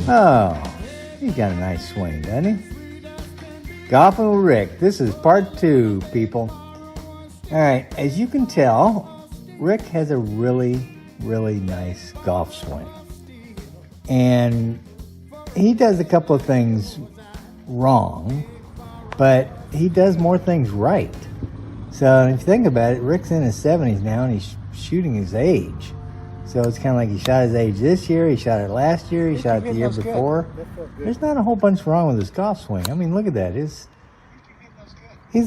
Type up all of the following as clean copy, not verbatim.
Oh, he's got a nice swing, doesn't he? Golfing with Rick. This is part 2, people. All right, as you can tell, Rick has a really, really nice golf swing. And he does a couple of things wrong, but he does more things right. So if you think about it, Rick's in his 70s now, and he's shooting his age. So it's kind of like he shot his age this year, he shot it last year, he shot it the year before. There's not a whole bunch wrong with his golf swing. I mean, look at that. He's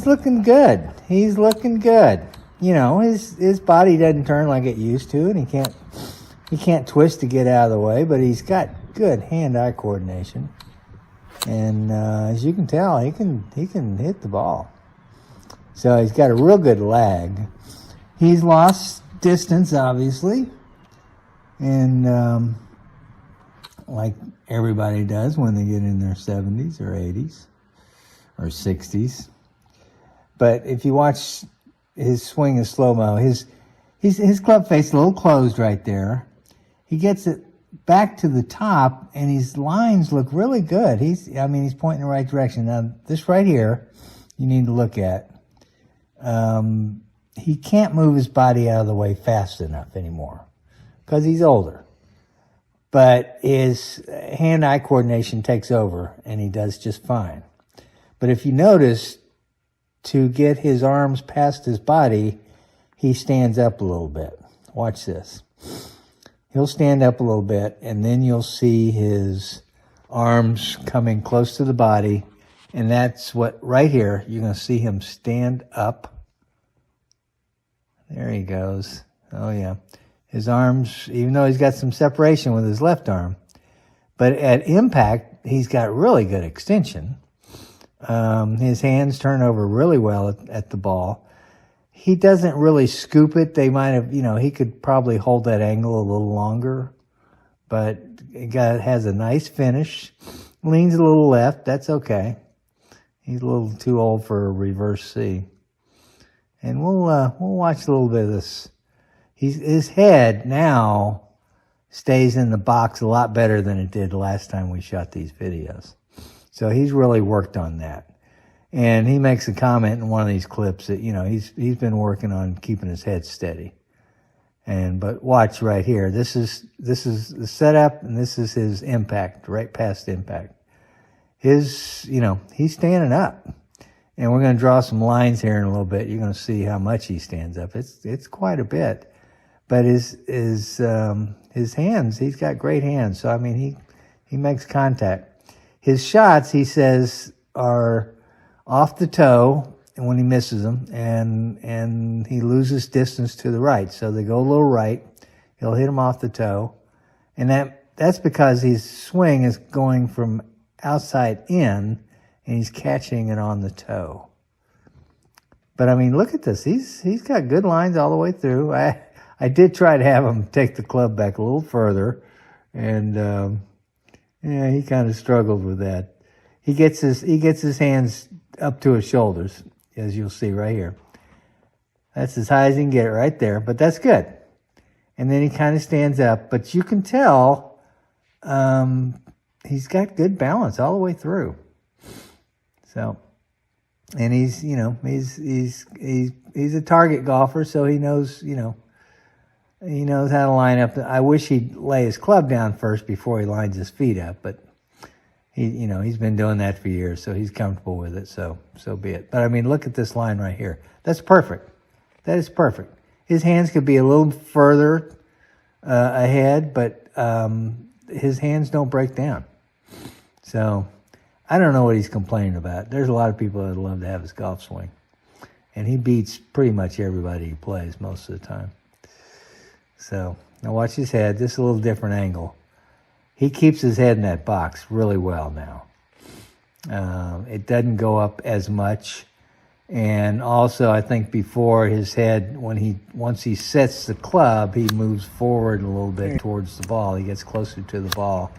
looking good. He's looking good. You know, his body doesn't turn like it used to, and he can't twist to get out of the way, but he's got good hand-eye coordination. And as you can tell, he can hit the ball. So he's got a real good lag. He's lost distance, obviously. And like everybody does when they get in their 70s or 80s or 60s. But if you watch his swing in slow-mo, his club face a little closed right there. He gets it back to the top, and his lines look really good. He's pointing in the right direction. Now, this right here, you need to look at. He can't move his body out of the way fast enough anymore because he's older. But his hand-eye coordination takes over, and he does just fine. But if you notice, to get his arms past his body, he stands up a little bit. Watch this. He'll stand up a little bit, and then you'll see his arms coming close to the body, and that's what, right here, you're going to see him stand up. There he goes. Oh, yeah. His arms, even though he's got some separation with his left arm, but at impact, he's got really good extension. His hands turn over really well at the ball. He doesn't really scoop it. They might have, he could probably hold that angle a little longer, but it has a nice finish. Leans a little left. That's okay. He's a little too old for a reverse C. And we'll watch a little bit of this. His head now stays in the box a lot better than it did last time we shot these videos. So he's really worked on that. And he makes a comment in one of these clips that, he's been working on keeping his head steady. But watch right here. This is the setup, and this is his impact, right past impact. He's standing up. And we're going to draw some lines here in a little bit. You're going to see how much he stands up. It's quite a bit. But his hands, he's got great hands. So, he makes contact. His shots, he says, are off the toe when he misses them, and he loses distance to the right. So they go a little right. He'll hit them off the toe. And that's because his swing is going from outside in, and he's catching it on the toe. But, look at this. He's got good lines all the way through. I did try to have him take the club back a little further, and he kind of struggled with that. He gets his hands up to his shoulders, as you'll see right here. That's as high as he can get it right there, but that's good. And then he kind of stands up, but you can tell he's got good balance all the way through. So, and he's a target golfer, so he knows he knows how to line up. I wish he'd lay his club down first before he lines his feet up, but he's been doing that for years, so he's comfortable with it, so be it. But look at this line right here. That's perfect. That is perfect. His hands could be a little further ahead, but his hands don't break down. So I don't know what he's complaining about. There's a lot of people that would love to have his golf swing, and he beats pretty much everybody he plays most of the time. So now watch his head. This is a little different angle. He keeps his head in that box really well now. It doesn't go up as much. And also, I think before his head, once he sets the club, he moves forward a little bit towards the ball. He gets closer to the ball.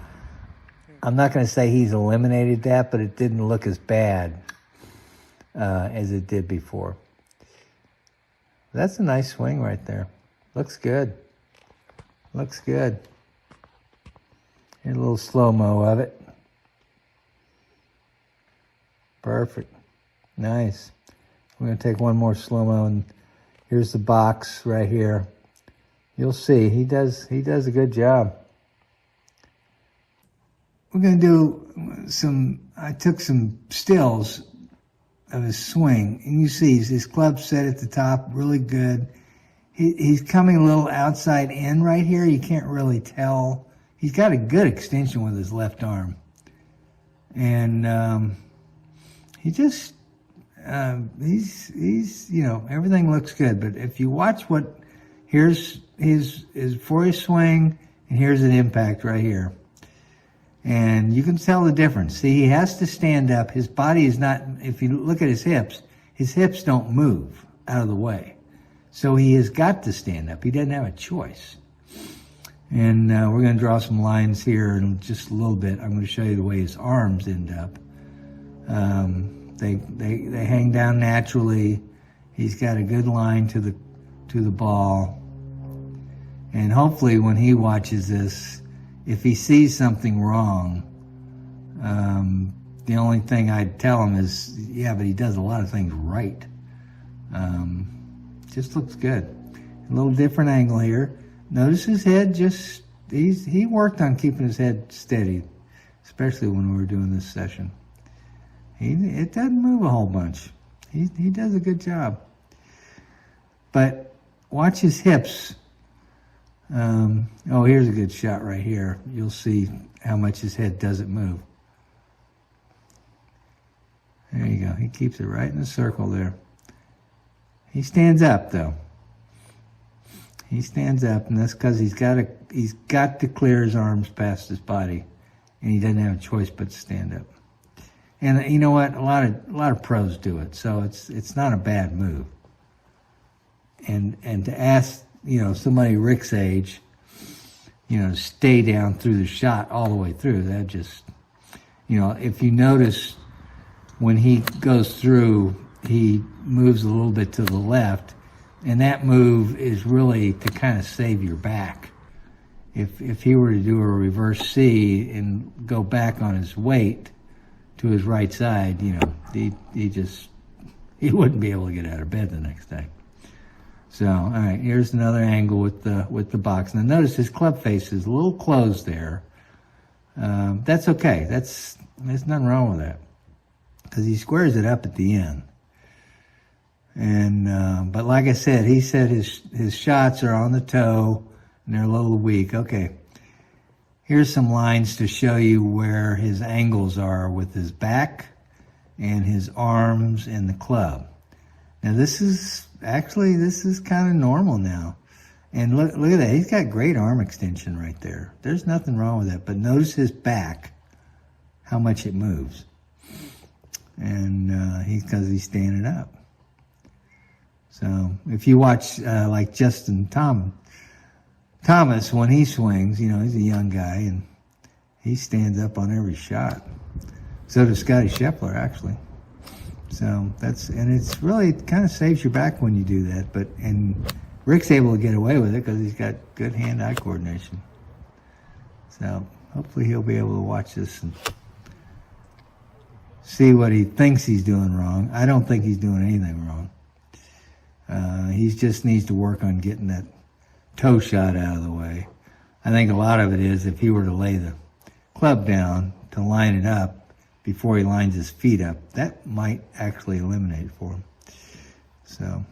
I'm not going to say he's eliminated that, but it didn't look as bad as it did before. That's a nice swing right there. Looks good. Looks good. Here's a little slow-mo of it. Perfect. Nice. We're going to take one more slow-mo, and here's the box right here. You'll see he does a good job. We're going to do I took some stills of his swing, and you see his club set at the top, really good. He's coming a little outside in right here. You can't really tell. He's got a good extension with his left arm. And he just, he's everything looks good. But if you watch here's his for his swing, and here's an impact right here. And you can tell the difference. See, he has to stand up. His body is not, if you look at his hips don't move out of the way. So he has got to stand up. He doesn't have a choice. And we're going to draw some lines here in just a little bit. I'm going to show you the way his arms end up. They hang down naturally. He's got a good line to the ball. And hopefully when he watches this, if he sees something wrong, the only thing I'd tell him is, yeah, but he does a lot of things right. Just looks good. A little different angle here. Notice his head he worked on keeping his head steady, especially when we were doing this session. It doesn't move a whole bunch. He does a good job. But watch his hips. Oh, here's a good shot right here. You'll see how much his head doesn't move. There you go. He keeps it right in the circle there. He stands up, though. He stands up, and that's because he's got to clear his arms past his body, and he doesn't have a choice but to stand up. And you know what? A lot of pros do it, so it's not a bad move. And to ask somebody Rick's age, to stay down through the shot all the way through, that just, if you notice when he goes through, he moves a little bit to the left, and that move is really to kind of save your back. If he were to do a reverse C and go back on his weight to his right side, he wouldn't be able to get out of bed the next day. So, all right, here's another angle with the box. Now notice his club face is a little closed there. That's okay. There's nothing wrong with that, because he squares it up at the end. And but like I said, he said his shots are on the toe and they're a little weak. Okay, here's some lines to show you where his angles are with his back and his arms and the club. Now this is kind of normal now. And look at that. He's got great arm extension right there. There's nothing wrong with that. But notice his back, how much it moves. And because he's standing up. So if you watch like Justin Thomas, when he swings, he's a young guy and he stands up on every shot. So does Scotty Scheffler, actually. So it's really, it kind of saves your back when you do that. And Rick's able to get away with it because he's got good hand-eye coordination. So hopefully he'll be able to watch this and see what he thinks he's doing wrong. I don't think he's doing anything wrong. He just needs to work on getting that toe shot out of the way. I think a lot of it is if he were to lay the club down to line it up before he lines his feet up, that might actually eliminate it for him. So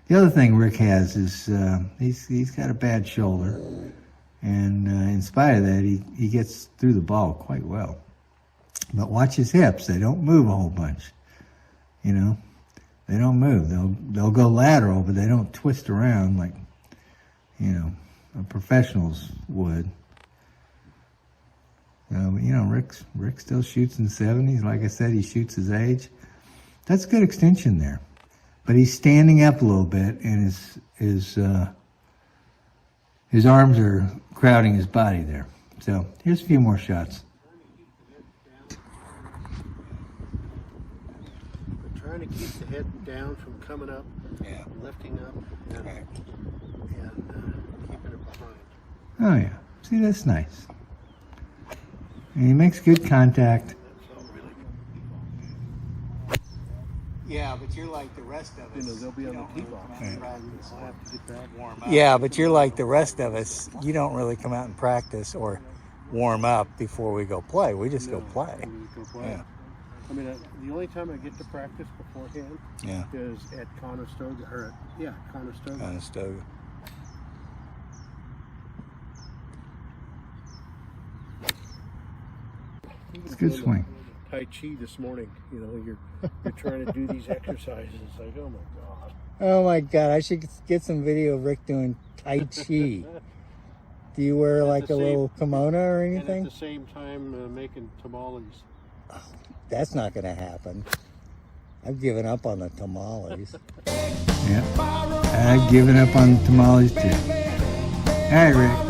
the other thing Rick has is he's got a bad shoulder, and in spite of that, he gets through the ball quite well. But watch his hips; they don't move a whole bunch. They don't move. They'll go lateral, but they don't twist around like professionals would. Rick still shoots in the 70s. Like I said, he shoots his age. That's good extension there. But he's standing up a little bit, and his arms are crowding his body there. So here's a few more shots. We're trying to keep the head down from coming up, lifting up, and keeping it behind. Oh yeah, see, that's nice. And he makes good contact. Yeah, but you're like the rest of us. You know, they'll be on the tee box. Practice. I'll have to get that. Warm up. Yeah, but you're like the rest of us. You don't really come out and practice or warm up before we go play. We just go play. Go play. Yeah. I mean, the only time I get to practice beforehand is at Conestoga, Conestoga. Conestoga. It's a good swing. Tai Chi this morning. You know, you're trying to do these exercises. It's like, oh my god. Oh my god! I should get some video of Rick doing Tai Chi. Do you wear like a little kimono or anything? And at the same time, making tamales. Oh, that's not going to happen. I've given up on the tamales. Yeah, I've given up on tamales too. All right, Rick.